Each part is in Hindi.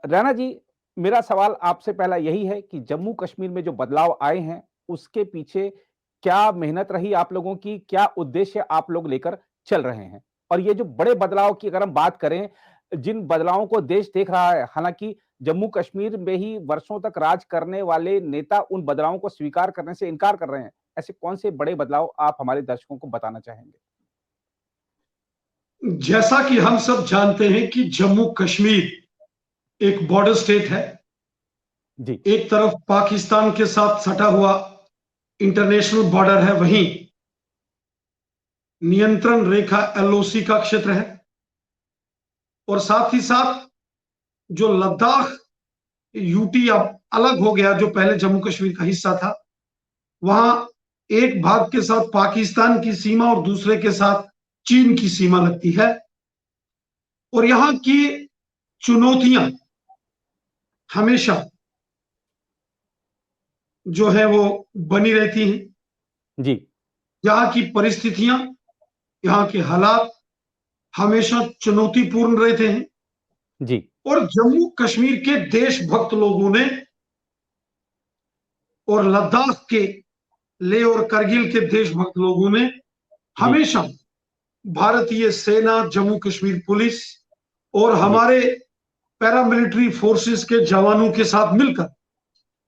रैना जी, मेरा सवाल आपसे पहला यही है कि जम्मू कश्मीर में जो बदलाव आए हैं, उसके पीछे क्या मेहनत रही आप लोगों की? क्या उद्देश्य आप लोग लेकर चल रहे हैं? और ये जो बड़े बदलाव की अगर हम बात करें, जिन बदलावों को देश देख रहा है, हालाँकि जम्मू कश्मीर में ही वर्षों तक राज करने वाले नेता उन बदलावों को स्वीकार करने से इनकार कर रहे हैं। ऐसे कौन से बड़े बदलाव आप हमारे दर्शकों को बताना चाहेंगे? जैसा कि हम सब जानते हैं कि जम्मू कश्मीर एक बॉर्डर स्टेट है। जी, एक तरफ पाकिस्तान के साथ सटा हुआ इंटरनेशनल बॉर्डर है, वहीं नियंत्रण रेखा एलओसी का क्षेत्र है, और साथ ही साथ जो लद्दाख यूटी अब अलग हो गया, जो पहले जम्मू कश्मीर का हिस्सा था, वहां एक भाग के साथ पाकिस्तान की सीमा और दूसरे के साथ चीन की सीमा लगती है। और यहां की चुनौतियां हमेशा जो है वो बनी रहती हैं। जी, यहाँ की परिस्थितियां, यहाँ के हालात हमेशा चुनौतीपूर्ण रहते हैं। जी, और जम्मू कश्मीर के देशभक्त लोगों ने और लद्दाख के लेह और करगिल के देशभक्त लोगों ने जी, हमेशा भारतीय सेना, जम्मू कश्मीर पुलिस और जी, हमारे पैरामिलिट्री फोर्सेस के जवानों के साथ मिलकर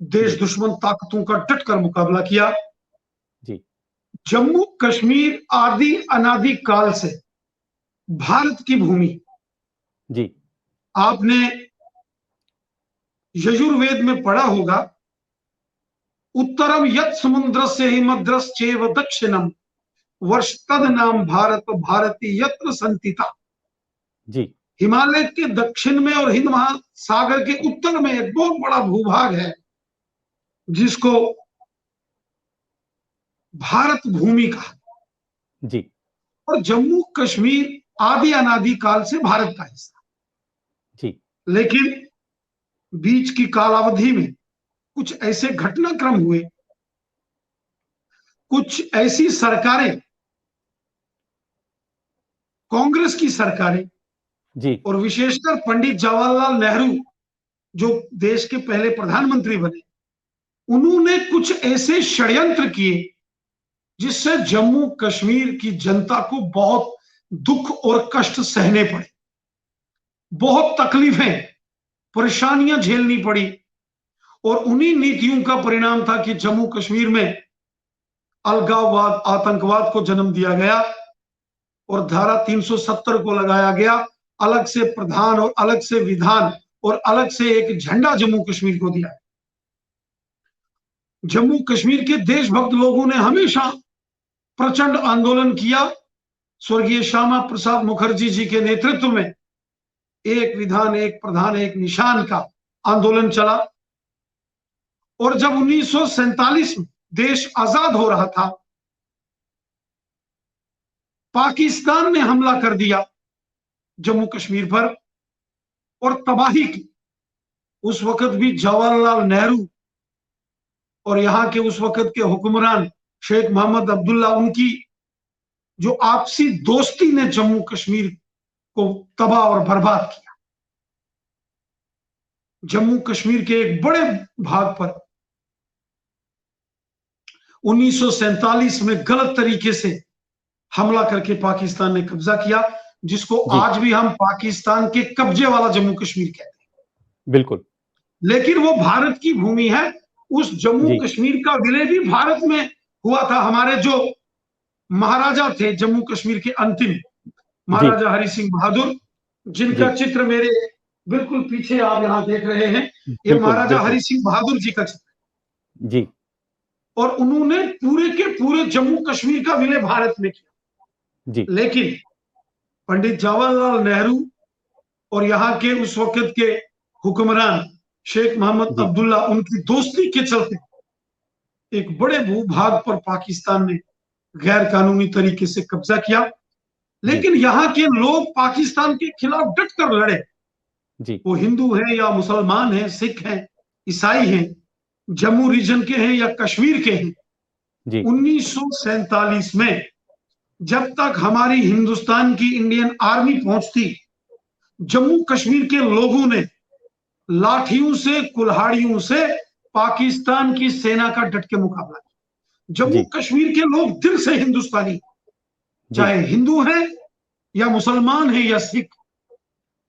देश जी, दुश्मन ताकतों का डटकर मुकाबला किया। जी, जम्मू कश्मीर आदि अनादि काल से भारत की भूमि। जी, आपने यजुर्वेद में पढ़ा होगा, उत्तरम यत् समुद्रस्य हिमद्रश्चैव दक्षिणम वर्ष तद नाम भारत भारती यत्र संतिता। जी, हिमालय के दक्षिण में और हिंद महासागर के उत्तर में एक बहुत बड़ा भूभाग है, जिसको भारत भूमि कहा। जी, और जम्मू कश्मीर आदि अनादि काल से भारत का हिस्सा। जी, लेकिन बीच की कालावधि में कुछ ऐसे घटनाक्रम हुए, कुछ ऐसी सरकारें, कांग्रेस की सरकारें, जी, और विशेषकर पंडित जवाहरलाल नेहरू जो देश के पहले प्रधानमंत्री बने, उन्होंने कुछ ऐसे षड्यंत्र किए जिससे जम्मू कश्मीर की जनता को बहुत दुख और कष्ट सहने पड़े, बहुत तकलीफें, परेशानियां झेलनी पड़ी। और उन्हीं नीतियों का परिणाम था कि जम्मू कश्मीर में अलगाववाद, आतंकवाद को जन्म दिया गया और धारा 370 को लगाया गया। अलग से प्रधान और अलग से विधान और अलग से एक झंडा जम्मू कश्मीर को दिया। जम्मू कश्मीर के देशभक्त लोगों ने हमेशा प्रचंड आंदोलन किया। स्वर्गीय श्यामा प्रसाद मुखर्जी जी के नेतृत्व में एक विधान, एक प्रधान, एक निशान का आंदोलन चला। और जब 1947 में देश आजाद हो रहा था, पाकिस्तान ने हमला कर दिया जम्मू कश्मीर पर और तबाही की। उस वक्त भी जवाहरलाल नेहरू और यहां के उस वक्त के हुक्मरान शेख मोहम्मद अब्दुल्ला, उनकी जो आपसी दोस्ती ने जम्मू कश्मीर को तबाह और बर्बाद किया। जम्मू कश्मीर के एक बड़े भाग पर 1947 में गलत तरीके से हमला करके पाकिस्तान ने कब्जा किया, जिसको जी, आज भी हम पाकिस्तान के कब्जे वाला जम्मू कश्मीर कहते हैं। बिल्कुल। लेकिन वो भारत की भूमि है। उस जम्मू जी, कश्मीर का विलय भी भारत में हुआ था। हमारे जो महाराजा थे जम्मू कश्मीर के अंतिम, जी, महाराजा हरि सिंह बहादुर, जी, जिनका चित्र मेरे बिल्कुल पीछे आप यहां देख रहे हैं, ये बिल्कुल, महाराजा बिल्कुल। हरि सिंह बहादुर जी का चित्र। जी, और उन्होंने पूरे के पूरे जम्मू कश्मीर का विलय भारत में जी, किया। लेकिन पंडित जवाहरलाल नेहरू और यहाँ के उस वक्त के हुक्मरान शेख मोहम्मद जी, अब्दुल्ला, उनकी दोस्ती के चलते एक बड़े भूभाग पर पाकिस्तान ने गैर कानूनी तरीके से कब्जा किया। जी, लेकिन यहाँ के लोग पाकिस्तान के खिलाफ डटकर लड़े। जी, वो हिंदू हैं या मुसलमान हैं, सिख हैं, ईसाई हैं, जम्मू रीजन के हैं या कश्मीर के हैं। जी, 1947 में जब तक हमारी हिंदुस्तान की इंडियन आर्मी पहुंचती, जम्मू कश्मीर के लोगों ने लाठियों से, कुल्हाड़ियों से पाकिस्तान की सेना का डट के मुकाबला किया। जम्मू जी, कश्मीर के लोग दिल से हिंदुस्तानी, जी, चाहे हिंदू हैं या मुसलमान हैं या सिख,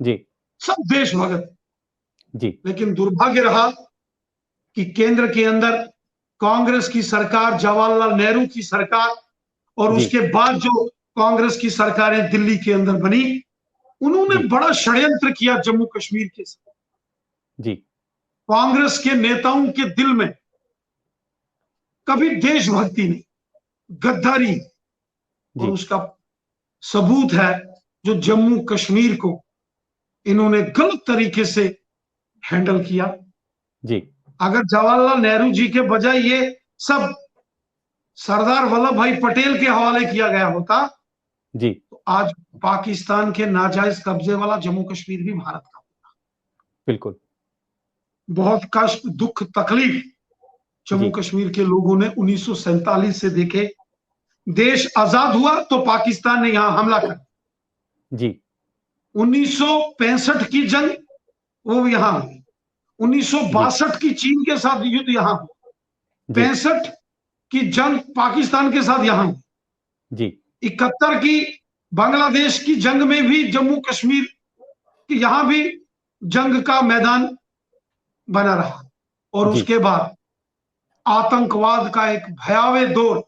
जी, सब देशभक्त। जी, लेकिन दुर्भाग्य रहा कि केंद्र के अंदर कांग्रेस की सरकार, जवाहरलाल नेहरू की सरकार, और जी, उसके बाद जो कांग्रेस की सरकारें दिल्ली के अंदर बनी, उन्होंने जी, बड़ा षड्यंत्र किया जम्मू कश्मीर के साथ। जी, कांग्रेस के नेताओं के दिल में कभी देशभक्ति नहीं, गद्दारी। और जी, उसका सबूत है जो जम्मू कश्मीर को इन्होंने गलत तरीके से हैंडल किया। जी, अगर जवाहरलाल नेहरू जी के बजाय ये सब सरदार वल्लभ भाई पटेल के हवाले किया गया होता, जी, तो आज पाकिस्तान के नाजायज कब्जे वाला जम्मू कश्मीर भी भारत का। बिल्कुल। बहुत कष्ट, दुख, तकलीफ जम्मू जी, कश्मीर के लोगों ने 1947 से देखे। देश आजाद हुआ तो पाकिस्तान ने यहां हमला कर, जी, 1965 की जंग वो यहां हुई, जी, 1962 की चीन के साथ युद्ध यहां हुआ, जी, 65 की जंग पाकिस्तान के साथ यहां हुई, जी, 71 की बांग्लादेश की जंग में भी जम्मू कश्मीर की यहां भी जंग का मैदान बना रहा। और जी, उसके बाद आतंकवाद का एक भयावह दौर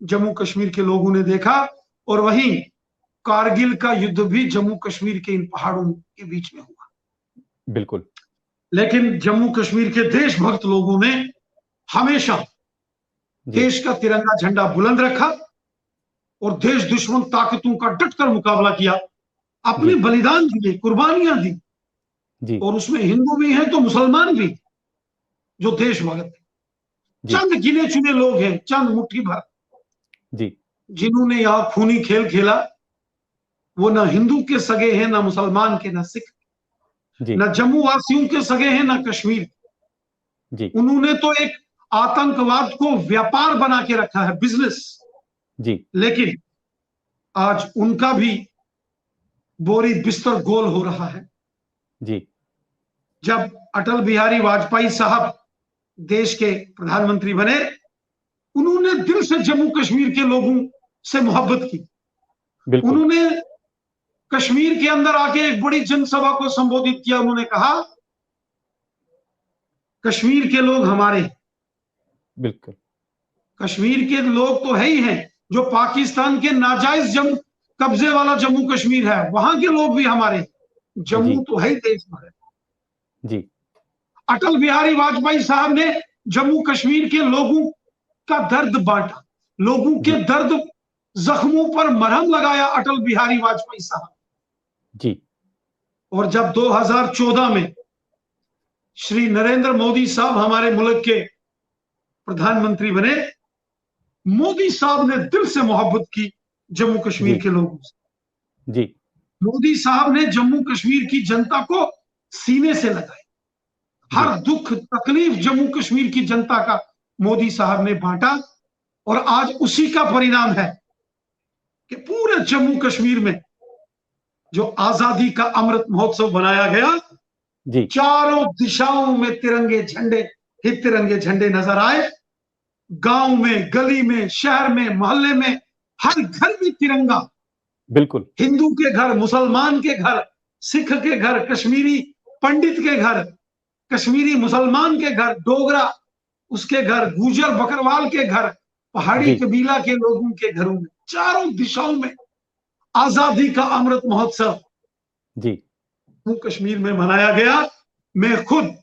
जम्मू कश्मीर के लोगों ने देखा। और वहीं कारगिल का युद्ध भी जम्मू कश्मीर के इन पहाड़ों के बीच में हुआ। बिल्कुल। लेकिन जम्मू कश्मीर के देशभक्त लोगों ने हमेशा जी, देश का तिरंगा झंडा बुलंद रखा और देश दुश्मन ताकतों का डटकर मुकाबला किया, अपने जी, बलिदान दिए, कुर्बानियां दी। जी, और उसमें हिंदू भी हैं तो मुसलमान भी, जो देशभक्त। जी, चंद गिने चुने लोग हैं, चंद मुट्ठी भर, जी, जिन्होंने यहां खूनी खेल खेला। वो ना हिंदू के सगे हैं, ना मुसलमान के, ना सिख, जी, ना जम्मू वासियों के सगे हैं, ना कश्मीर। जी, उन्होंने तो एक आतंकवाद को व्यापार बना के रखा है, बिजनेस। जी, लेकिन आज उनका भी बोरी बिस्तर गोल हो रहा है। जी, जब अटल बिहारी वाजपेयी साहब देश के प्रधानमंत्री बने, उन्होंने दिल से जम्मू कश्मीर के लोगों से मोहब्बत की। बिल्कुल। उन्होंने कश्मीर के अंदर आके एक बड़ी जनसभा को संबोधित किया। उन्होंने कहा, कश्मीर के लोग हमारे हैं। बिल्कुल। कश्मीर के लोग तो है ही हैं, जो पाकिस्तान के नाजायज जम्मू कब्जे वाला जम्मू कश्मीर है, वहां के लोग भी हमारे हैं। जी, जम्मू तो है ही देश भर। जी, अटल बिहारी वाजपेयी साहब ने जम्मू कश्मीर के लोगों का दर्द बांटा, लोगों के जी, दर्द जख्मों पर मरहम लगाया अटल बिहारी वाजपेयी साहब। जी, और जब 2014 में श्री नरेंद्र मोदी साहब हमारे मुल्क के प्रधानमंत्री बने, मोदी साहब ने दिल से मोहब्बत की जम्मू कश्मीर जी, के लोगों से। जी, मोदी साहब ने जम्मू कश्मीर की जनता को सीने से लगाया। जी, हर दुख तकलीफ जम्मू कश्मीर की जनता का मोदी साहब ने बांटा। और आज उसी का परिणाम है कि पूरे जम्मू कश्मीर में जो आजादी का अमृत महोत्सव बनाया गया, जी, चारों दिशाओं में तिरंगे झंडे ही तिरंगे झंडे नजर आए। गांव में, गली में, शहर में, मोहल्ले में, हर घर में तिरंगा। बिल्कुल। हिंदू के घर, मुसलमान के घर, सिख के घर, कश्मीरी पंडित के घर, कश्मीरी मुसलमान के घर, डोगरा उसके घर, गुजर बकरवाल के घर, पहाड़ी जी, कबीला के लोगों के घरों में, चारों दिशाओं में आजादी का अमृत महोत्सव जी, जम्मू कश्मीर में मनाया गया। मैं खुद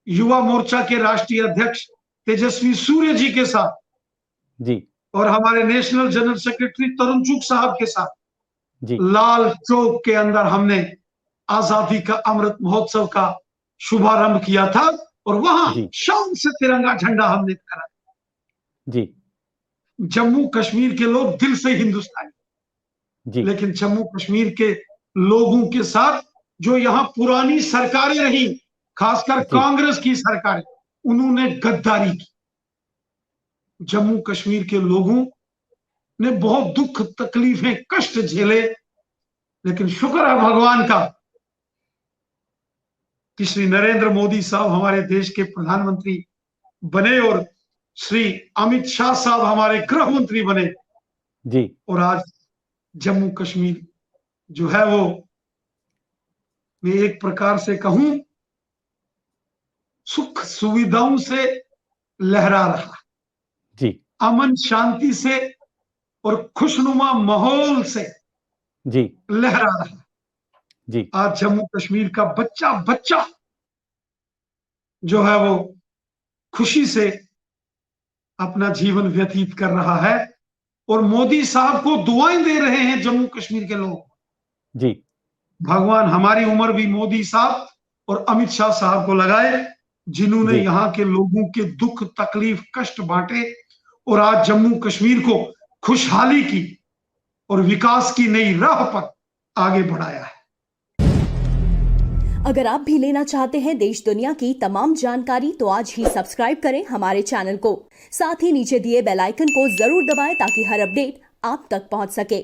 युवा मोर्चा के राष्ट्रीय अध्यक्ष तेजस्वी सूर्य जी के साथ जी, और हमारे नेशनल जनरल सेक्रेटरी तरुण चुग साहब के साथ जी, लाल चौक के अंदर हमने आजादी का अमृत महोत्सव का शुभारंभ किया था। और वहां जी, शान से तिरंगा झंडा हमने फहराया। जी, जम्मू कश्मीर के लोग दिल से हिंदुस्तानी, जी, लेकिन जम्मू कश्मीर के लोगों के साथ जो यहां पुरानी सरकारें रही, खासकर जी, कांग्रेस की सरकारें, उन्होंने गद्दारी की। जम्मू कश्मीर के लोगों ने बहुत दुख, तकलीफें, कष्ट झेले। लेकिन शुक्र है भगवान का कि श्री नरेंद्र मोदी साहब हमारे देश के प्रधानमंत्री बने और श्री अमित शाह साहब हमारे गृह मंत्री बने, जी, और आज जम्मू कश्मीर जो है वो, मैं एक प्रकार से कहूं, सुख सुविधाओं से लहरा रहा, जी, अमन शांति से और खुशनुमा माहौल से जी, लहरा रहा। जी, आज जम्मू कश्मीर का बच्चा बच्चा जो है वो खुशी से अपना जीवन व्यतीत कर रहा है, और मोदी साहब को दुआएं दे रहे हैं जम्मू कश्मीर के लोग। जी, भगवान हमारी उम्र भी मोदी साहब और अमित शाह साहब को लगाए, जिन्होंने जी। यहाँ के लोगों के दुख तकलीफ कष्ट बांटे और आज जम्मू कश्मीर को खुशहाली की और विकास की नई राह पर आगे बढ़ाया है। अगर आप भी लेना चाहते हैं देश दुनिया की तमाम जानकारी तो आज ही सब्सक्राइब करें हमारे चैनल को। साथ ही नीचे दिए बेल आइकन को जरूर दबाएं ताकि हर अपडेट आप तक पहुंच सके।